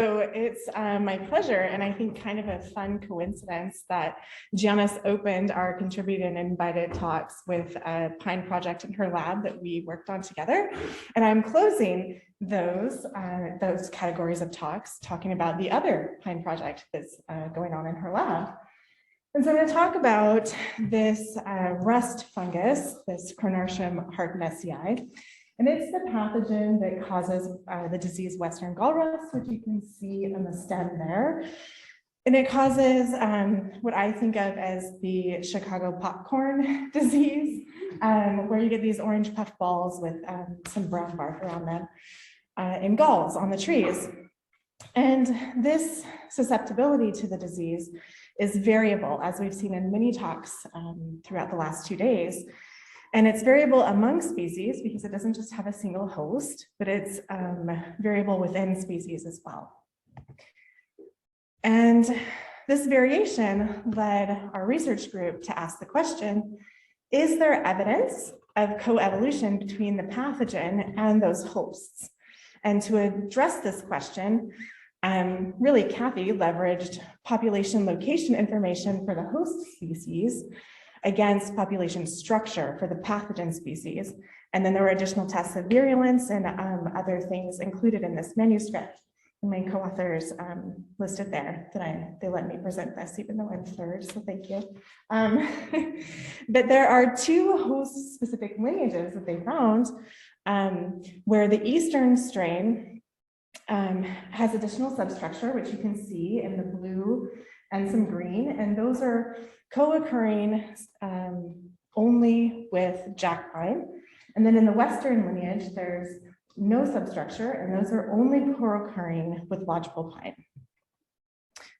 So it's my pleasure, and I think kind of a fun coincidence that Giannis opened our contributed and invited talks with a Pine project in her lab that we worked on together. And I'm closing those categories of talks talking about the other Pine project that's going on in her lab. And so I'm going to talk about this rust fungus, this Cronartium harknessii. And it's the pathogen that causes the disease Western gall rust, which you can see on the stem there. And it causes what I think of as the Chicago popcorn disease, where you get these orange puff balls with some brown bark around them in galls on the trees. And this susceptibility to the disease is variable, as we've seen in many talks throughout the last 2 days. And it's variable among species because it doesn't just have a single host, but it's variable within species as well. And this variation led our research group to ask the question, is there evidence of coevolution between the pathogen and those hosts? And to address this question, really Kathy leveraged population location information for the host species against population structure for the pathogen species. And then there were additional tests of virulence and other things included in this manuscript. And my co-authors listed there that they let me present this, even though I'm third, so thank you. But there are 2 host-specific lineages that they found where the eastern strain has additional substructure, which you can see in the blue and some green, and those are co-occurring only with jack pine. And then in the western lineage, there's no substructure, and those are only co-occurring with lodgepole pine.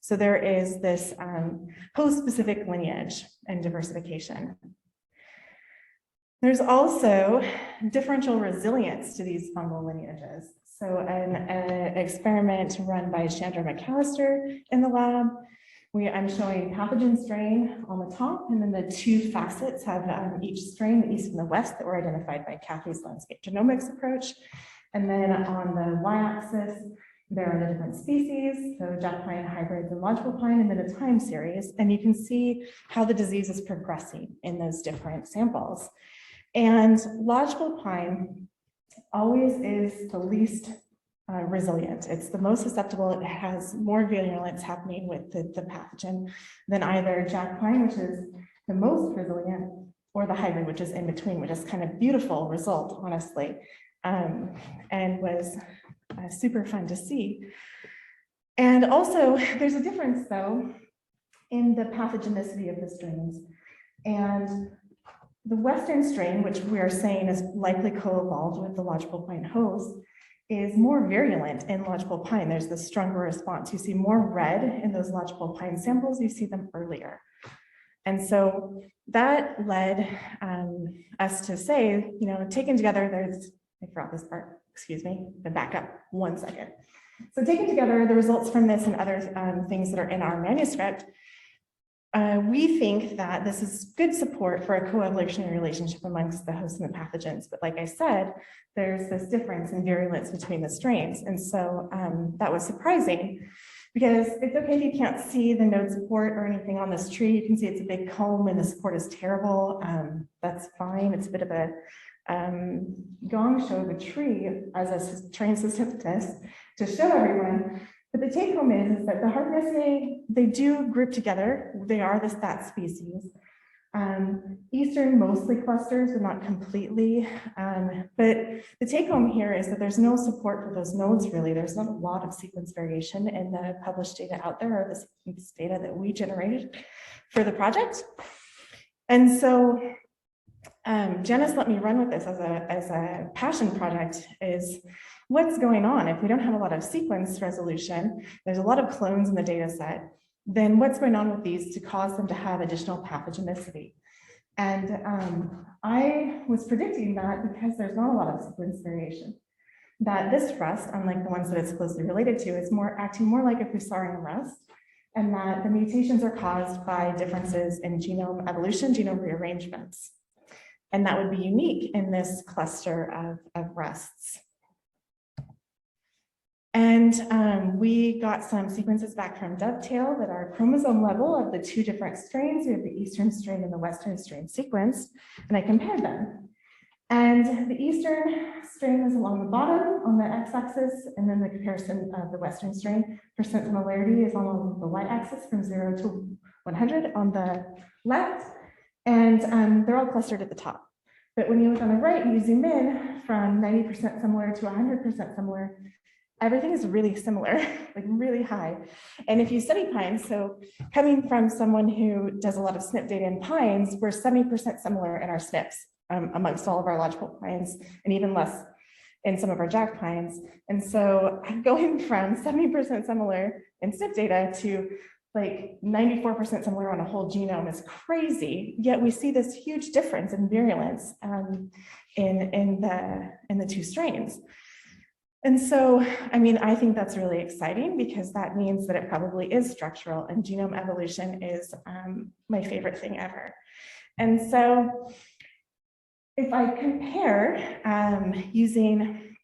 So there is this host-specific lineage and diversification. There's also differential resilience to these fungal lineages. So an experiment run by Chandra McAllister in the lab, I'm showing pathogen strain on the top, and then the 2 facets have each strain, the east and the west, that were identified by Kathy's landscape genomics approach. And then on the y-axis, there are the different species, so jack pine, hybrids, and lodgepole pine, and then a time series. And you can see how the disease is progressing in those different samples. And lodgepole pine always is the least resilient. It's the most susceptible. It has more virulence happening with the pathogen than either jack pine, which is the most resilient, or the hybrid, which is in between, which is kind of beautiful result, honestly, and was super fun to see. And also, there's a difference, though, in the pathogenicity of the strains. And the western strain, which we are saying is likely co-evolved with the lodgepole pine host, is more virulent in lodgepole pine. There's the stronger response. You see more red in those lodgepole pine samples. You see them earlier. And so that led us to say, taken together, I forgot this part, excuse me, but back up 1 second. So taken together, the results from this and other things that are in our manuscript, we think that this is good support for a coevolutionary relationship amongst the host and the pathogens. But like I said, there's this difference in virulence between the strains. And so that was surprising, because it's okay if you can't see the node support or anything on this tree. You can see it's a big comb and the support is terrible. That's fine. It's a bit of a gong show of a tree as a trained statisticist to show everyone. But the take home is that the harknessii, they do group together. They are that species. Eastern mostly clusters, but not completely. But the take home here is that there's no support for those nodes, really. There's not a lot of sequence variation in the published data out there, or the sequence data that we generated for the project. And so Janice let me run with this as a passion project, is what's going on if we don't have a lot of sequence resolution, there's a lot of clones in the data set, then what's going on with these to cause them to have additional pathogenicity? And I was predicting that because there's not a lot of sequence variation, that this rust, unlike the ones that it's closely related to, is acting more like a Fusarium rust, and that the mutations are caused by differences in genome evolution, genome rearrangements. And that would be unique in this cluster of rusts. And we got some sequences back from Dovetail that are chromosome level of the two different strains. We have the Eastern strain and the Western strain sequenced, and I compared them. And the Eastern strain is along the bottom on the x-axis, and then the comparison of the Western strain percent similarity is along the y-axis from 0 to 100 on the left, and they're all clustered at the top. But when you look on the right, you zoom in from 90% similar to 100% similar, everything is really similar, like really high. And if you study pines, so coming from someone who does a lot of SNP data in pines, we're 70% similar in our SNPs amongst all of our lodgepole pines, and even less in some of our jack pines. And so going from 70% similar in SNP data to like 94% similar on a whole genome is crazy. Yet we see this huge difference in virulence in the two strains. And so, I mean, I think that's really exciting because that means that it probably is structural, and genome evolution is my favorite thing ever. And so if I compare using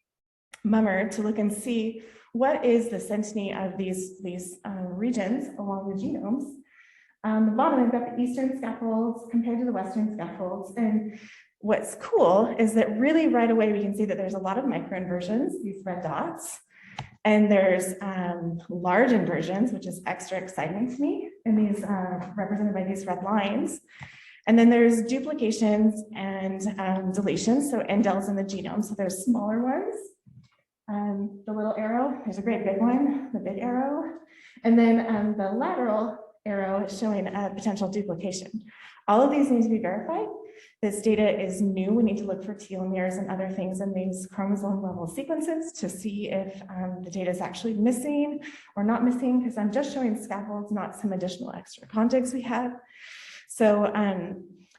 Mummer to look and see what is the synteny of these regions along the genomes, the bottom, I've got the Eastern scaffolds compared to the Western scaffolds. And what's cool is that really right away we can see that there's a lot of microinversions, these red dots, and there's large inversions, which is extra exciting to me, and these represented by these red lines. And then there's duplications and deletions, so indels in the genome. So there's smaller ones, the little arrow, there's a great big one, the big arrow, and then the lateral arrow is showing a potential duplication. All of these need to be verified. This data is new. We need to look for telomeres and other things in these chromosome level sequences to see if the data is actually missing or not missing, because I'm just showing scaffolds, not some additional extra contigs we have. So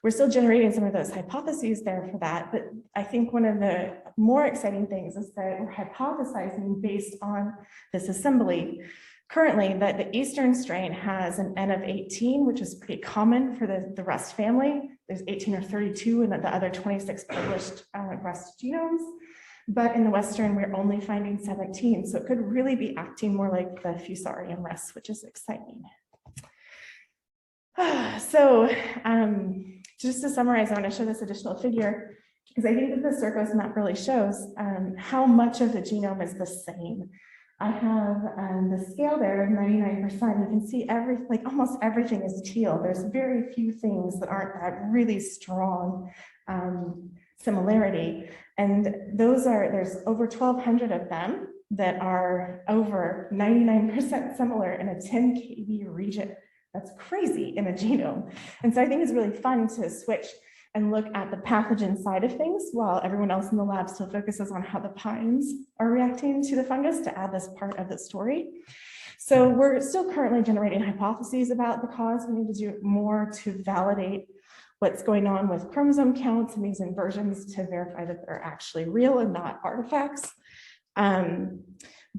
we're still generating some of those hypotheses there for that. But I think one of the more exciting things is that we're hypothesizing based on this assembly currently that the Eastern strain has an N of 18, which is pretty common for the Rust family. There's 18 or 32 in the other 26 published Rust genomes. But in the Western, we're only finding 17. So it could really be acting more like the Fusarium Rust, which is exciting. So just to summarize, I want to show this additional figure because I think that the Circos map really shows how much of the genome is the same. I have the scale there of 99%. You can see like almost everything is teal. There's very few things that aren't that really strong similarity. And there's over 1,200 of them that are over 99% similar in a 10 kb region. That's crazy in a genome. And so I think it's really fun to switch and look at the pathogen side of things while everyone else in the lab still focuses on how the pines are reacting to the fungus to add this part of the story. So we're still currently generating hypotheses about the cause. We need to do more to validate what's going on with chromosome counts and these inversions to verify that they're actually real and not artifacts.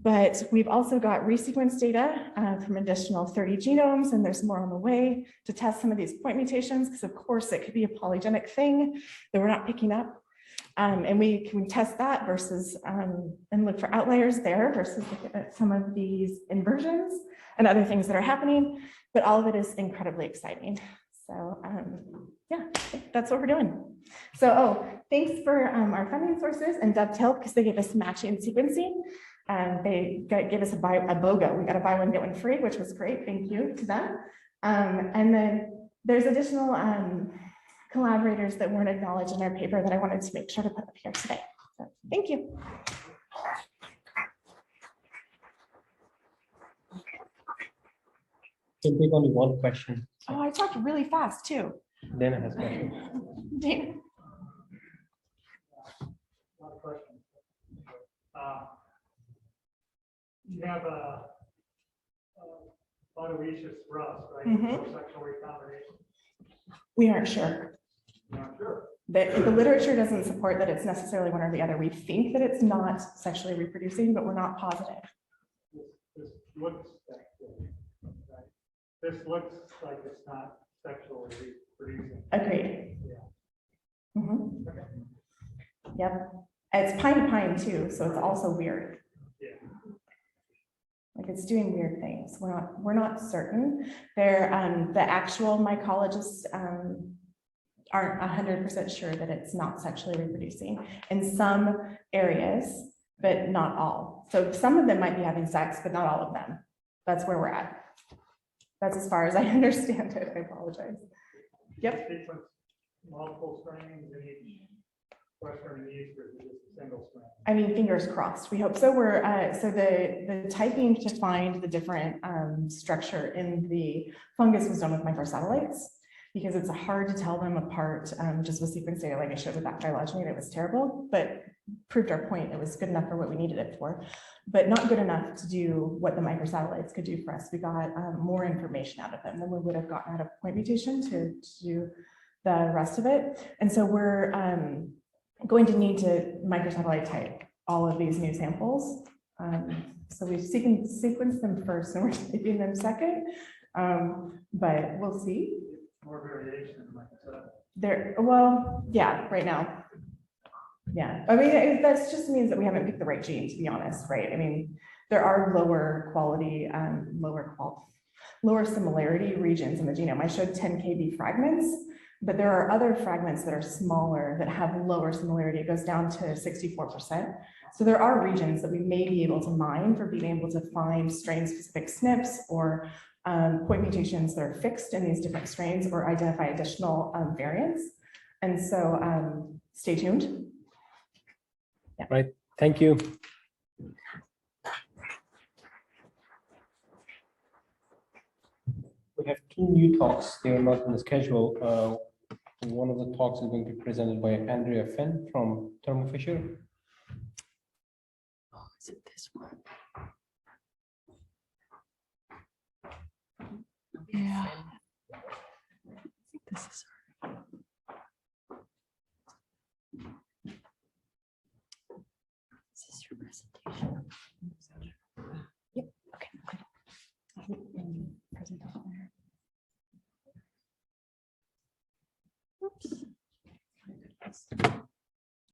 But we've also got resequence data from additional 30 genomes, and there's more on the way to test some of these point mutations, because of course it could be a polygenic thing that we're not picking up. And we can test that versus and look for outliers there versus look at some of these inversions and other things that are happening. But all of it is incredibly exciting. So yeah, that's what we're doing. So thanks for our funding sources and Dovetail, because they gave us matching sequencing. They gave us a BOGO. We got a buy one, get one free, which was great. Thank you to them. And then there's additional collaborators that weren't acknowledged in our paper that I wanted to make sure to put up here today. So, thank you. Can take only one question. Oh, I talked really fast too. Dana has a question. Dana. One question. You have a autoecious rust, right? Mhm. For sexual recombination. We aren't sure. Not sure. The literature doesn't support that it's necessarily one or the other. We think that it's not sexually reproducing, but we're not positive. This looks sexual, right? This looks like it's not sexually reproducing. Agreed. Yeah. Mhm. Okay. Yep. It's pine to pine too, so it's also weird. Yeah. it's doing weird things. We're not certain. They're, the actual mycologists aren't 100% sure that it's not sexually reproducing in some areas, but not all. So some of them might be having sex, but not all of them. That's where we're at. That's as far as I understand it. I apologize. Yep. Sequence multiple strains in each Western and East, or is it just a single strain? I mean, fingers crossed. We hope so. We're so the typing to find the different structure in the fungus was done with microsatellites because it's hard to tell them apart just with sequence data, like I showed with that phylogeny. It was terrible, but proved our point. It was good enough for what we needed it for, but not good enough to do what the microsatellites could do for us. We got more information out of them than we would have gotten out of point mutation to do the rest of it. And so we're going to need to microsatellite type all of these new samples. So we've sequenced them first and we're typing them second, but we'll see. More variation in microsatellites. There, well, yeah, right now. Yeah, I mean, that just means that we haven't picked the right gene, to be honest, right? I mean, there are lower quality, lower similarity regions in the genome. I showed 10 kb fragments, but there are other fragments that are smaller that have lower similarity. It goes down to 64%. So there are regions that we may be able to mine for being able to find strain-specific SNPs or point mutations that are fixed in these different strains or identify additional variants. And so stay tuned. Yeah. Right, thank you. We have two new talks. They are not in the schedule. One of the talks is going to be presented by Andrea Fenn from Thermo Fisher. Oh, is it this one? Yeah. I think this is her. Is this your presentation? Yep. Okay. Present on there. Oops.